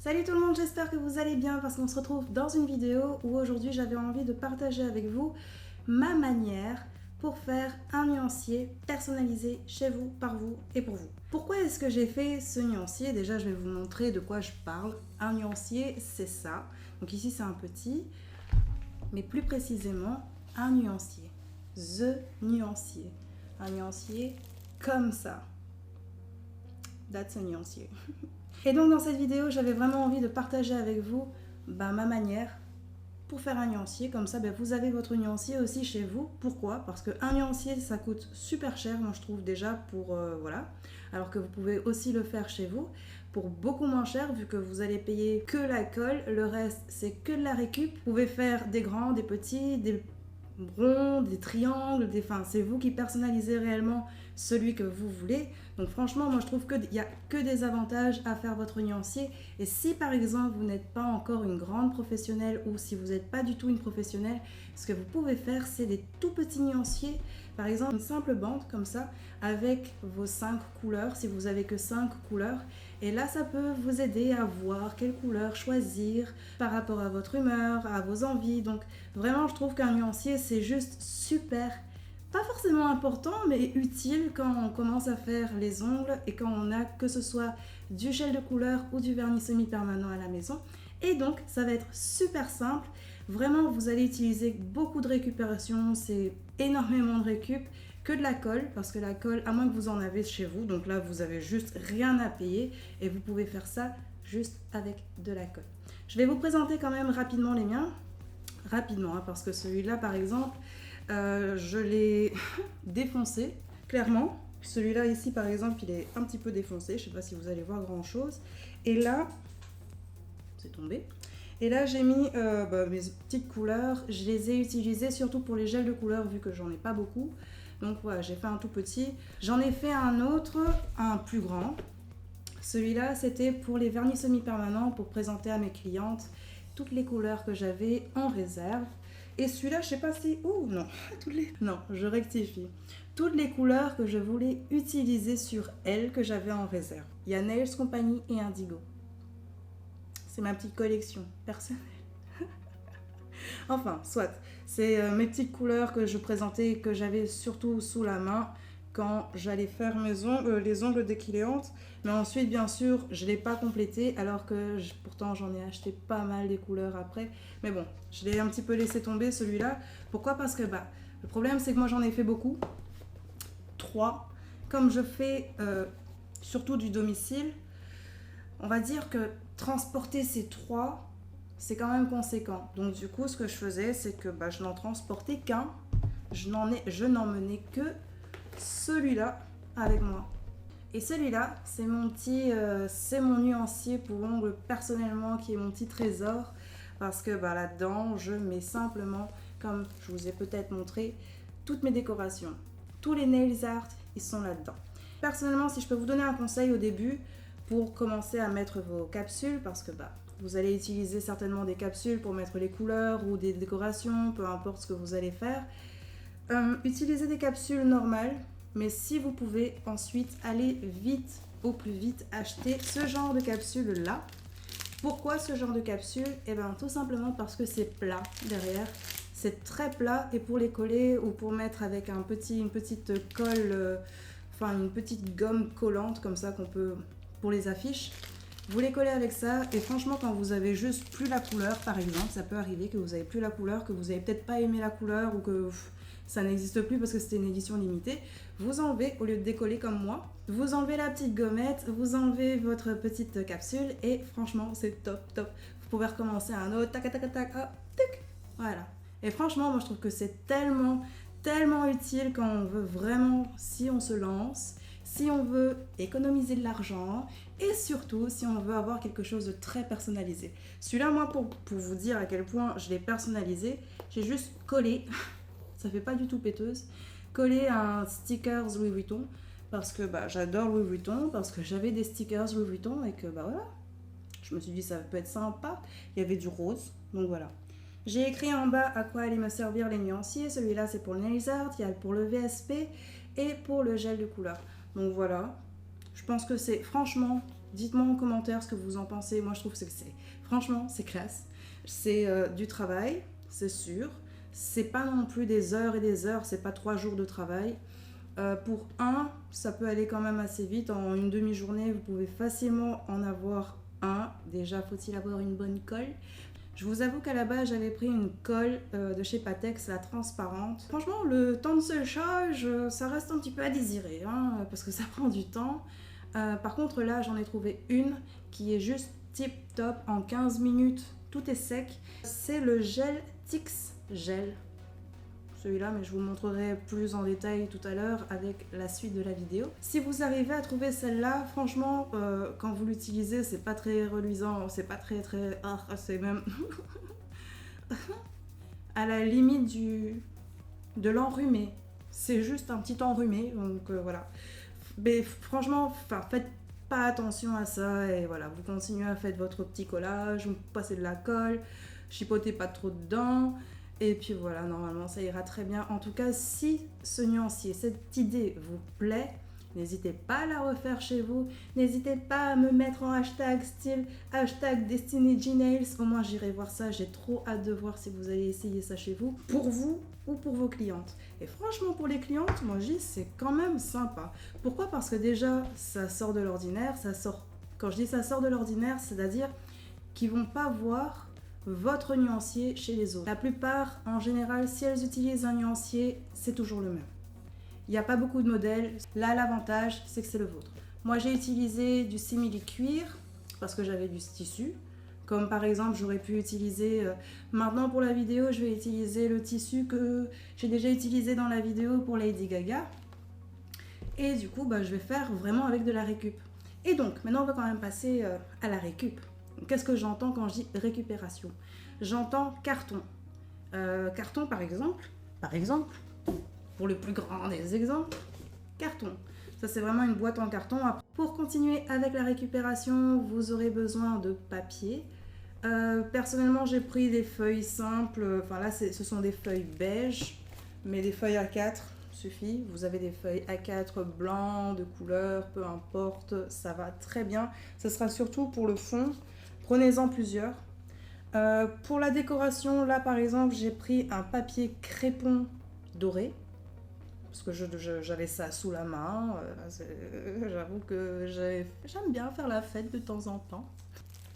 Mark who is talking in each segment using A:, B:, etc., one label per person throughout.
A: Salut tout le monde, j'espère que vous allez bien parce qu'on se retrouve dans une vidéo où aujourd'hui j'avais envie de partager avec vous ma manière pour faire un nuancier personnalisé chez vous, par vous et pour vous. Pourquoi est-ce que j'ai fait ce nuancier? Déjà je vais vous montrer de quoi je parle. Un nuancier c'est ça, donc ici c'est un petit, mais plus précisément un nuancier. The nuancier. Un nuancier comme ça. That's a nuancier. Et donc dans cette vidéo, j'avais vraiment envie de partager avec vous ma manière pour faire un nuancier. Comme ça, vous avez votre nuancier aussi chez vous. Pourquoi? Parce qu'un nuancier, ça coûte super cher, moi je trouve déjà, pour voilà. Alors que vous pouvez aussi le faire chez vous pour beaucoup moins cher, vu que vous allez payer que la colle. Le reste, c'est que de la récup. Vous pouvez faire des grands, des petits, des ronds, des triangles, c'est vous qui personnalisez réellement celui que vous voulez. Donc franchement, moi je trouve qu'il n'y a que des avantages à faire votre nuancier. Et si par exemple vous n'êtes pas encore une grande professionnelle ou si vous n'êtes pas du tout une professionnelle, ce que vous pouvez faire, c'est des tout petits nuanciers. Par exemple, une simple bande comme ça avec vos 5 couleurs, si vous avez que 5 couleurs. Et là, ça peut vous aider à voir quelle couleur choisir par rapport à votre humeur, à vos envies. Donc vraiment, je trouve qu'un nuancier, c'est juste super. Pas forcément important, mais utile quand on commence à faire les ongles et quand on a que ce soit du gel de couleur ou du vernis semi-permanent à la maison. Et donc, ça va être super simple. Vraiment, vous allez utiliser beaucoup de récupération, c'est énormément de récup, que de la colle, parce que la colle, à moins que vous en avez chez vous, donc là, vous avez juste rien à payer et vous pouvez faire ça juste avec de la colle. Je vais vous présenter quand même rapidement les miens. Rapidement, hein, parce que celui-là, par exemple, je l'ai défoncé, clairement. Celui-là ici, par exemple, il est un petit peu défoncé. Je ne sais pas si vous allez voir grand-chose. Et là, c'est tombé. Et là, j'ai mis mes petites couleurs. Je les ai utilisées surtout pour les gels de couleur, vu que j'en ai pas beaucoup. Donc voilà, j'ai fait un tout petit. J'en ai fait un autre, un plus grand. Celui-là, c'était pour les vernis semi-permanents, pour présenter à mes clientes toutes les couleurs que j'avais en réserve. Et celui-là, je sais pas si... Oh non, non, je rectifie. Toutes les couleurs que je voulais utiliser sur elles, que j'avais en réserve. Il y a Nails Company et Indigo. C'est ma petite collection personnelle. Enfin, soit. C'est mes petites couleurs que je présentais, que j'avais surtout sous la main quand j'allais faire les ongles des clientes. Mais ensuite, bien sûr, je ne l'ai pas complété, alors que pourtant j'en ai acheté pas mal des couleurs après. Mais bon, je l'ai un petit peu laissé tomber celui-là. Pourquoi? Parce que le problème, c'est que moi j'en ai fait beaucoup. 3. Comme je fais surtout du domicile, on va dire que transporter ces 3, c'est quand même conséquent. Donc du coup, ce que je faisais, c'est que je n'en transportais qu'un. Je n'emmenais que celui-là avec moi. Et celui-là, c'est c'est mon nuancier pour ongles personnellement, qui est mon petit trésor. Parce que là-dedans, je mets simplement, comme je vous ai peut-être montré, toutes mes décorations. Tous les nails art, ils sont là-dedans. Personnellement, si je peux vous donner un conseil au début, pour commencer à mettre vos capsules, parce que vous allez utiliser certainement des capsules pour mettre les couleurs ou des décorations, peu importe ce que vous allez faire. Utilisez des capsules normales, mais si vous pouvez ensuite aller vite, au plus vite, acheter ce genre de capsules là. Pourquoi ce genre de capsule? Tout simplement parce que c'est plat derrière. C'est très plat, et pour les coller ou pour mettre avec une petite colle, une petite gomme collante comme ça qu'on peut pour les affiches, vous les collez avec ça. Et franchement, quand vous avez juste plus la couleur, par exemple, ça peut arriver que vous avez plus la couleur, que vous avez peut-être pas aimé la couleur ou que ça n'existe plus parce que c'était une édition limitée. Vous enlevez, au lieu de décoller comme moi, vous enlevez la petite gommette, vous enlevez votre petite capsule et franchement, c'est top. Vous pouvez recommencer un autre, tac, tac, tac, hop, tic, voilà. Et franchement, moi je trouve que c'est tellement utile quand on veut vraiment, si on se lance, si on veut économiser de l'argent et surtout si on veut avoir quelque chose de très personnalisé. Celui-là, moi, pour vous dire à quel point je l'ai personnalisé, j'ai juste collé, ça fait pas du tout péteuse, collé un stickers Louis Vuitton parce que j'adore Louis Vuitton, parce que j'avais des stickers Louis Vuitton et que voilà, je me suis dit ça peut être sympa. Il y avait du rose, donc voilà. J'ai écrit en bas à quoi allaient me servir les nuanciers. Celui-là, c'est pour le nails art, il y a pour le VSP et pour le gel de couleur. Donc voilà, je pense que c'est franchement Dites-moi en commentaire ce que vous en pensez. Moi je trouve que franchement c'est classe. C'est du travail, c'est sûr. C'est pas non plus des heures et des heures, c'est pas 3 jours de travail. Pour un, ça peut aller quand même assez vite. En une demi-journée, vous pouvez facilement en avoir un. Déjà, faut-il avoir une bonne colle. Je vous avoue qu'à la base, j'avais pris une colle de chez Patex, la transparente. Franchement, le temps de séchage, ça reste un petit peu à désirer, hein, parce que ça prend du temps. Par contre, là, j'en ai trouvé une qui est juste tip top. En 15 minutes, tout est sec. C'est le gel Tix Gel. Celui-là, mais je vous montrerai plus en détail tout à l'heure avec la suite de la vidéo. Si vous arrivez à trouver celle-là, franchement, quand vous l'utilisez, c'est pas très reluisant, c'est pas très... c'est même à la limite de l'enrhumé. C'est juste un petit enrhumé, donc voilà. Mais franchement, faites pas attention à ça et voilà, vous continuez à faire votre petit collage, vous passez de la colle, chipotez pas trop dedans. Et puis voilà, normalement ça ira très bien. En tout cas, si ce nuancier, cette idée vous plaît, n'hésitez pas à la refaire chez vous. N'hésitez pas à me mettre en hashtag style, hashtag Destiny G-Nails. Au moins j'irai voir ça, j'ai trop hâte de voir si vous allez essayer ça chez vous. Pour vous ou pour vos clientes. Et franchement pour les clientes, moi je dis c'est quand même sympa. Pourquoi? Parce que déjà ça sort de l'ordinaire, quand je dis ça sort de l'ordinaire, c'est-à-dire qu'ils vont pas voir votre nuancier chez les autres. La plupart, en général, si elles utilisent un nuancier, c'est toujours le même. Il n'y a pas beaucoup de modèles. Là, l'avantage, c'est que c'est le vôtre. Moi, j'ai utilisé du simili-cuir parce que j'avais du tissu. Comme par exemple, j'aurais pu utiliser... maintenant, pour la vidéo, je vais utiliser le tissu que j'ai déjà utilisé dans la vidéo pour Lady Gaga. Et du coup, je vais faire vraiment avec de la récup. Et donc, maintenant, on va quand même passer à la récup. Qu'est-ce que j'entends quand je dis récupération? J'entends carton. Carton par exemple, pour le plus grand des exemples, carton. Ça c'est vraiment une boîte en carton. Pour continuer avec la récupération, vous aurez besoin de papier. Personnellement j'ai pris des feuilles simples, enfin là ce sont des feuilles beige, mais des feuilles A4 suffit. Vous avez des feuilles A4 blanc, de couleur, peu importe, ça va très bien. Ce sera surtout pour le fond. Prenez-en plusieurs. Pour la décoration, là par exemple, j'ai pris un papier crépon doré. Parce que j'avais ça sous la main. J'avoue que j'aime bien faire la fête de temps en temps.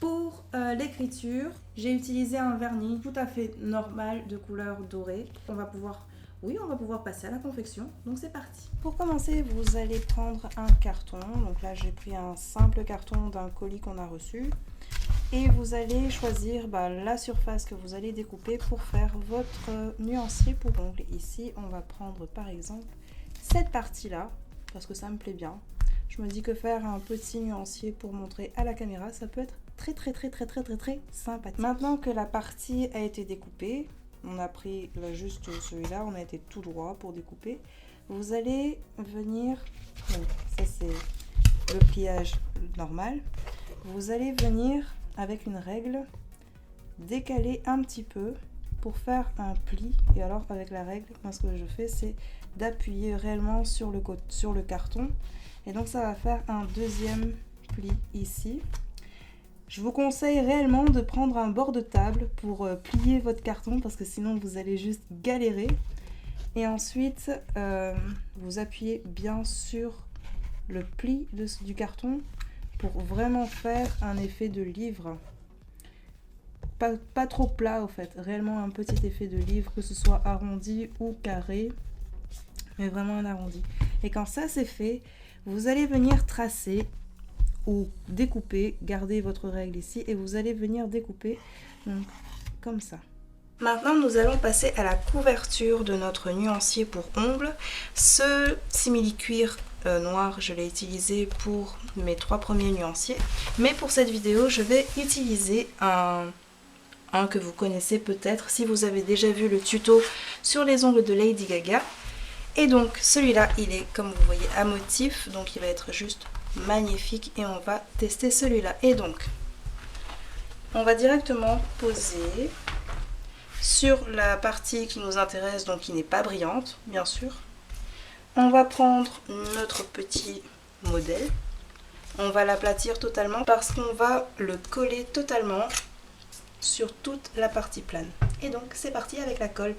A: Pour l'écriture, j'ai utilisé un vernis tout à fait normal de couleur dorée. On va pouvoir passer à la confection. Donc c'est parti. Pour commencer, vous allez prendre un carton. Donc là, j'ai pris un simple carton d'un colis qu'on a reçu. Et vous allez choisir la surface que vous allez découper pour faire votre nuancier pour ongles. Ici, on va prendre par exemple cette partie-là, parce que ça me plaît bien. Je me dis que faire un petit nuancier pour montrer à la caméra, ça peut être très sympathique. Maintenant que la partie a été découpée, on a pris juste celui-là, on a été tout droit pour découper. Vous allez venir, donc ça c'est le pliage normal, vous allez venir avec une règle décaler un petit peu pour faire un pli. Et alors avec la règle, moi ce que je fais c'est d'appuyer réellement sur le carton et donc ça va faire un deuxième pli ici. Je vous conseille réellement de prendre un bord de table pour plier votre carton parce que sinon vous allez juste galérer. Et ensuite vous appuyez bien sur le pli du carton pour vraiment faire un effet de livre. Pas trop plat au fait, réellement un petit effet de livre, que ce soit arrondi ou carré, mais vraiment un arrondi. Et quand ça c'est fait, vous allez venir tracer ou découper, gardez votre règle ici et vous allez venir découper donc, comme ça. Maintenant nous allons passer à la couverture de notre nuancier pour ongles. Ce simili-cuir noir, je l'ai utilisé pour mes 3 premiers nuanciers, mais pour cette vidéo je vais utiliser un que vous connaissez peut-être si vous avez déjà vu le tuto sur les ongles de Lady Gaga. Et donc celui-là il est comme vous voyez à motif, donc il va être juste magnifique et on va tester celui-là. Et donc on va directement poser sur la partie qui nous intéresse, donc qui n'est pas brillante bien sûr. On va prendre notre petit modèle On va l'aplatir totalement parce qu'on va le coller totalement sur toute la partie plane. Et donc c'est parti avec la colle.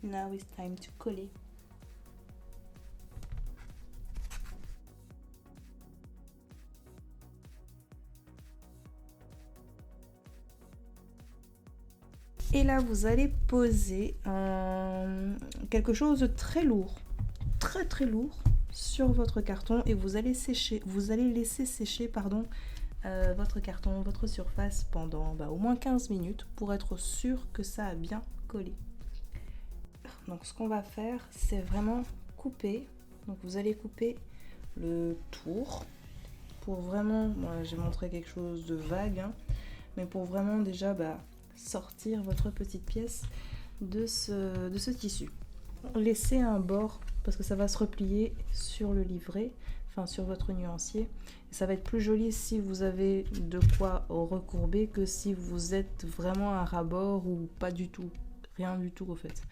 A: Now it's time to coller. Et là, vous allez poser quelque chose de très lourd, très lourd sur votre carton et vous allez laisser sécher votre carton, votre surface pendant au moins 15 minutes pour être sûr que ça a bien collé. Donc ce qu'on va faire, c'est vraiment couper. Donc vous allez couper le tour pour vraiment, j'ai montré quelque chose de vague, hein, mais pour vraiment déjà sortir votre petite pièce de ce tissu. Laissez un bord parce que ça va se replier sur le livret, enfin sur votre nuancier. Ça va être plus joli si vous avez de quoi recourber que si vous êtes vraiment à ras-bord ou pas du tout, rien du tout au fait.